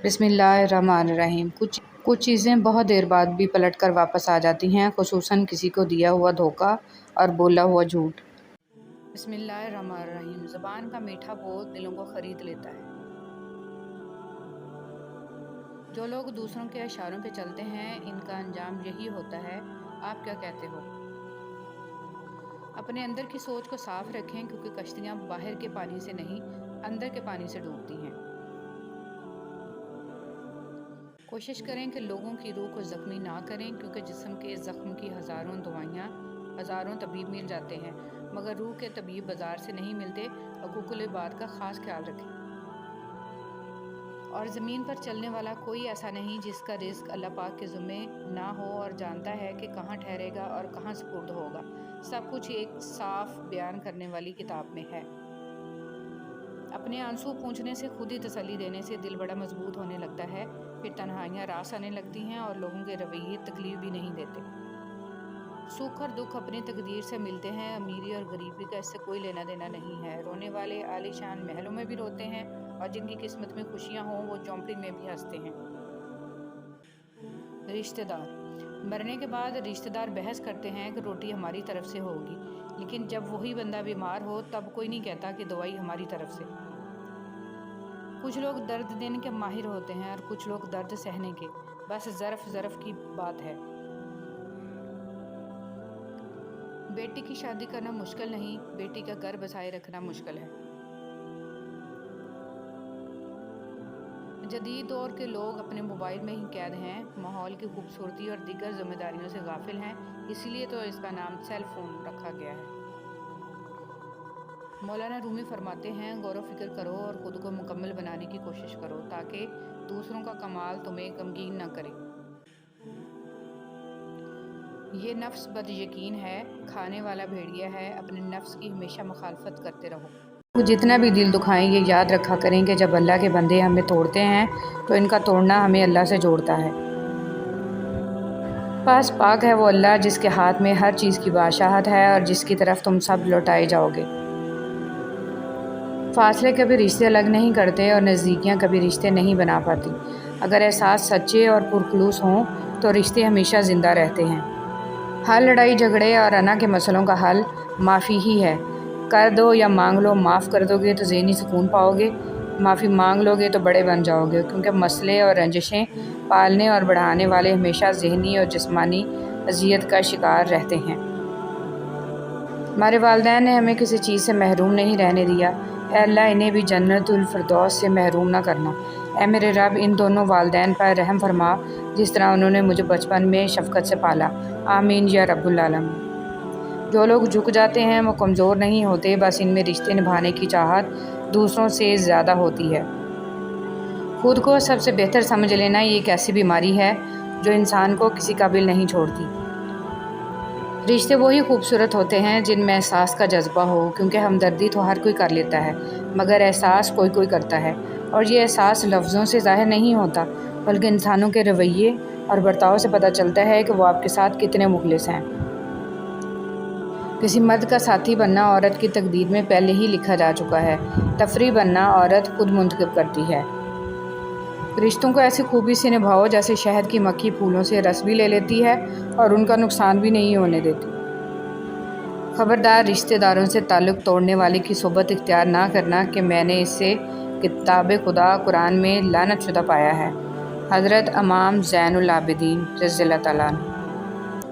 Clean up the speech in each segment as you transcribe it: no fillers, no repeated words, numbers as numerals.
بسم اللہ الرحمن الرحیم۔ کچھ چیزیں بہت دیر بعد بھی پلٹ کر واپس آ جاتی ہیں، خصوصاً کسی کو دیا ہوا دھوکہ اور بولا ہوا جھوٹ۔ بسم اللہ الرحمن الرحیم۔ زبان کا میٹھا بول دلوں کو خرید لیتا ہے۔ جو لوگ دوسروں کے اشاروں پہ چلتے ہیں، ان کا انجام یہی ہوتا ہے۔ آپ کیا کہتے ہو؟ اپنے اندر کی سوچ کو صاف رکھیں، کیونکہ کشتیاں باہر کے پانی سے نہیں، اندر کے پانی سے ڈوبتی ہیں۔ کوشش کریں کہ لوگوں کی روح کو زخمی نہ کریں، کیونکہ جسم کے زخم کی ہزاروں دوائیاں، ہزاروں طبیب مل جاتے ہیں، مگر روح کے طبیب بازار سے نہیں ملتے۔ حقوق العباد کا خاص خیال رکھیں۔ اور زمین پر چلنے والا کوئی ایسا نہیں جس کا رزق اللہ پاک کے ذمے نہ ہو، اور جانتا ہے کہ کہاں ٹھہرے گا اور کہاں سپرد ہوگا۔ سب کچھ ایک صاف بیان کرنے والی کتاب میں ہے۔ اپنے آنسو پونچھنے سے، خود ہی تسلی دینے سے دل بڑا مضبوط ہونے لگتا ہے۔ پھر تنہائیاں راس آنے لگتی ہیں اور لوگوں کے رویے تکلیف بھی نہیں دیتے۔ سکھ اور دکھ اپنی تقدیر سے ملتے ہیں، امیری اور غریبی کا اس سے کوئی لینا دینا نہیں ہے۔ رونے والے عالی شان محلوں میں بھی روتے ہیں، اور جن کی قسمت میں خوشیاں ہوں وہ جھونپڑی میں بھی ہنستے ہیں۔ رشتہ دار مرنے کے بعد رشتہ دار بحث کرتے ہیں کہ روٹی ہماری طرف سے ہوگی، لیکن جب وہی بندہ بیمار ہو تب کوئی نہیں کہتا کہ دوائی ہماری طرف سے۔ کچھ لوگ درد دینے کے ماہر ہوتے ہیں اور کچھ لوگ درد سہنے کے، بس ظرف کی بات ہے۔ بیٹی کی شادی کرنا مشکل نہیں، بیٹی کا گھر بسائے رکھنا مشکل ہے۔ جدید دور کے لوگ اپنے موبائل میں ہی قید ہیں، ماحول کی خوبصورتی اور دیگر ذمہ داریوں سے غافل ہیں، اسی لیے تو اس کا نام سیل فون رکھا گیا ہے۔ مولانا رومی فرماتے ہیں، غور و فکر کرو اور خود کو مکمل بنانے کی کوشش کرو، تاکہ دوسروں کا کمال تمہیں غمگین نہ کرے۔ یہ نفس بد یقین ہے، کھانے والا بھیڑیا ہے، اپنے نفس کی ہمیشہ مخالفت کرتے رہو۔ وہ جتنا بھی دل دکھائیں، یہ یاد رکھا کریں کہ جب اللہ کے بندے ہمیں توڑتے ہیں تو ان کا توڑنا ہمیں اللہ سے جوڑتا ہے۔ پاس پاک ہے وہ اللہ جس کے ہاتھ میں ہر چیز کی بادشاہت ہے اور جس کی طرف تم سب لوٹائے جاؤ گے۔ فاصلے کبھی رشتے الگ نہیں کرتے اور نزدیکیاں کبھی رشتے نہیں بنا پاتی۔ اگر احساس سچے اور پرخلوص ہوں تو رشتے ہمیشہ زندہ رہتے ہیں۔ ہر لڑائی جھگڑے اور انا کے مسئلوں کا حل معافی ہی ہے۔ کر دو یا مانگ لو، معاف کر دو گے تو ذہنی سکون پاؤ گے، معافی مانگ لو گے تو بڑے بن جاؤ گے، کیونکہ مسئلے اور رنجشیں پالنے اور بڑھانے والے ہمیشہ ذہنی اور جسمانی اذیت کا شکار رہتے ہیں۔ ہمارے والدین نے ہمیں کسی چیز سے محروم نہیں رہنے دیا، اے اللہ انہیں بھی جنت الفردوس سے محروم نہ کرنا۔ اے میرے رب ان دونوں والدین پر رحم فرما جس طرح انہوں نے مجھے بچپن میں شفقت سے پالا، آمین یا رب العالمین۔ جو لوگ جھک جاتے ہیں وہ کمزور نہیں ہوتے، بس ان میں رشتے نبھانے کی چاہت دوسروں سے زیادہ ہوتی ہے۔ خود کو سب سے بہتر سمجھ لینا یہ ایک ایسی بیماری ہے جو انسان کو کسی قابل نہیں چھوڑتی۔ رشتے وہی خوبصورت ہوتے ہیں جن میں احساس کا جذبہ ہو، کیونکہ ہمدردی تو ہر کوئی کر لیتا ہے، مگر احساس کوئی کوئی کرتا ہے، اور یہ احساس لفظوں سے ظاہر نہیں ہوتا، بلکہ انسانوں کے رویے اور برتاؤ سے پتہ چلتا ہے کہ وہ آپ کے ساتھ کتنے مخلص ہیں۔ کسی مرد کا ساتھی بننا عورت کی تقدیر میں پہلے ہی لکھا جا چکا ہے، تفریح بننا عورت خود منتخب کرتی ہے۔ رشتوں کو ایسی خوبی سے نبھاؤ جیسے شہد کی مکھی پھولوں سے رس بھی لے لیتی ہے اور ان کا نقصان بھی نہیں ہونے دیتی۔ خبردار رشتہ داروں سے تعلق توڑنے والے کی صحبت اختیار نہ کرنا کہ میں نے اسے کتاب خدا قرآن میں لعنت شدہ پایا ہے۔ حضرت امام زین العابدین رضی اللہ تعالیٰ عنہ۔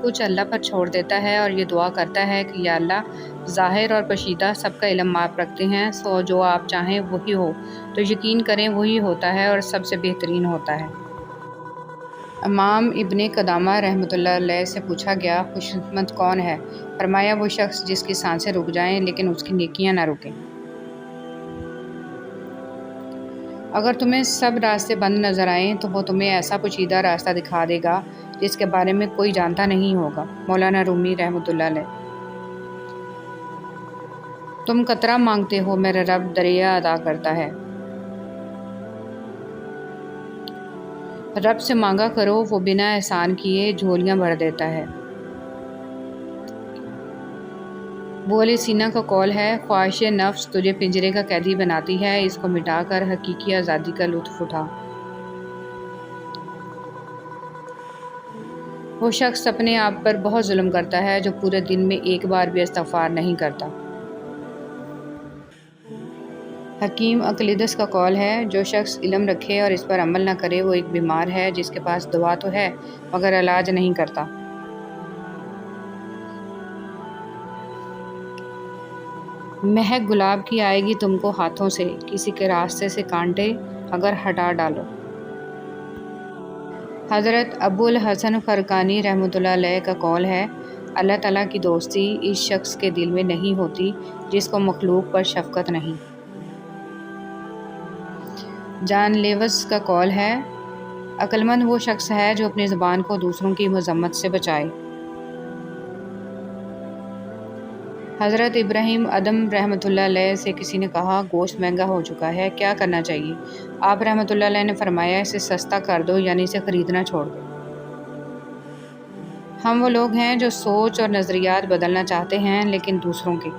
کچھ اللہ پر چھوڑ دیتا ہے اور یہ دعا کرتا ہے کہ یا اللہ ظاہر اور پوشیدہ سب کا علم آپ رکھتے ہیں، سو جو آپ چاہیں وہی ہو، تو یقین کریں وہی ہوتا ہے اور سب سے بہترین ہوتا ہے۔ امام ابن قدامہ رحمۃ اللہ علیہ سے پوچھا گیا، خوش قسمت کون ہے؟ فرمایا وہ شخص جس کی سانسیں رک جائیں لیکن اس کی نیکیاں نہ رکیں۔ اگر تمہیں سب راستے بند نظر آئیں تو وہ تمہیں ایسا پوشیدہ راستہ دکھا دے گا جس کے بارے میں کوئی جانتا نہیں ہوگا۔ مولانا رومی رحمۃ اللہ علیہ۔ تم قطرہ مانگتے ہو، میرا رب دریا عطا کرتا ہے۔ رب سے مانگا کرو، وہ بنا احسان کیے جھولیاں بھر دیتا ہے۔ ابو علی سینا کا قول ہے، خواہش نفس تجھے پنجرے کا قیدی بناتی ہے، اس کو مٹا کر حقیقی آزادی کا لطف اٹھا۔ وہ شخص اپنے آپ پر بہت ظلم کرتا ہے جو پورے دن میں ایک بار بھی استغفار نہیں کرتا۔ حکیم اقلیدس کا قول ہے، جو شخص علم رکھے اور اس پر عمل نہ کرے وہ ایک بیمار ہے جس کے پاس دوا تو ہے مگر علاج نہیں کرتا۔ مہک گلاب کی آئے گی تم کو ہاتھوں سے، کسی کے راستے سے کانٹے اگر ہٹا ڈالو۔ حضرت ابو الحسن خرقانی رحمۃ اللہ علیہ کا قول ہے، اللہ تعالیٰ کی دوستی اس شخص کے دل میں نہیں ہوتی جس کو مخلوق پر شفقت نہیں۔ جان لیوس کا قول ہے، عقل مند وہ شخص ہے جو اپنی زبان کو دوسروں کی مذمت سے بچائے۔ حضرت ابراہیم ادم رحمۃ اللہ علیہ سے کسی نے کہا، گوشت مہنگا ہو چکا ہے، کیا کرنا چاہیے؟ آپ رحمۃ اللہ علیہ نے فرمایا، اسے سستا کر دو، یعنی اسے خریدنا چھوڑ دو۔ ہم وہ لوگ ہیں جو سوچ اور نظریات بدلنا چاہتے ہیں لیکن دوسروں کے۔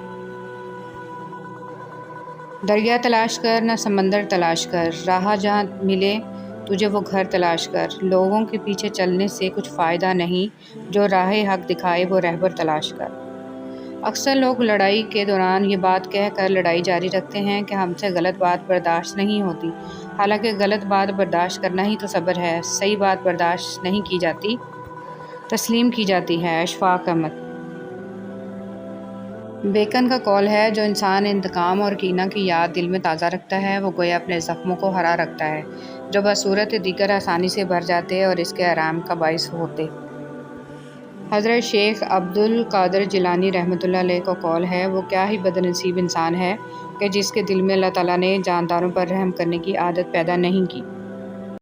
دریا تلاش کر نہ سمندر تلاش کر، راہ جہاں ملے تجھے وہ گھر تلاش کر۔ لوگوں کے پیچھے چلنے سے کچھ فائدہ نہیں، جو راہ حق دکھائے وہ رہبر تلاش کر۔ اکثر لوگ لڑائی کے دوران یہ بات کہہ کر لڑائی جاری رکھتے ہیں کہ ہم سے غلط بات برداشت نہیں ہوتی، حالانکہ غلط بات برداشت کرنا ہی تو صبر ہے۔ صحیح بات برداشت نہیں کی جاتی، تسلیم کی جاتی ہے۔ اشفاق احمد۔ بیکن کا قول ہے، جو انسان انتقام اور کینہ کی یاد دل میں تازہ رکھتا ہے وہ گویا اپنے زخموں کو ہرا رکھتا ہے جو بصورت دیگر آسانی سے بھر جاتے اور اس کے آرام کا باعث ہوتے۔ حضرت شیخ عبد القادر جیلانی رحمۃ اللہ علیہ کا قول ہے، وہ کیا ہی بد نصیب انسان ہے کہ جس کے دل میں اللہ تعالیٰ نے جانداروں پر رحم کرنے کی عادت پیدا نہیں کی۔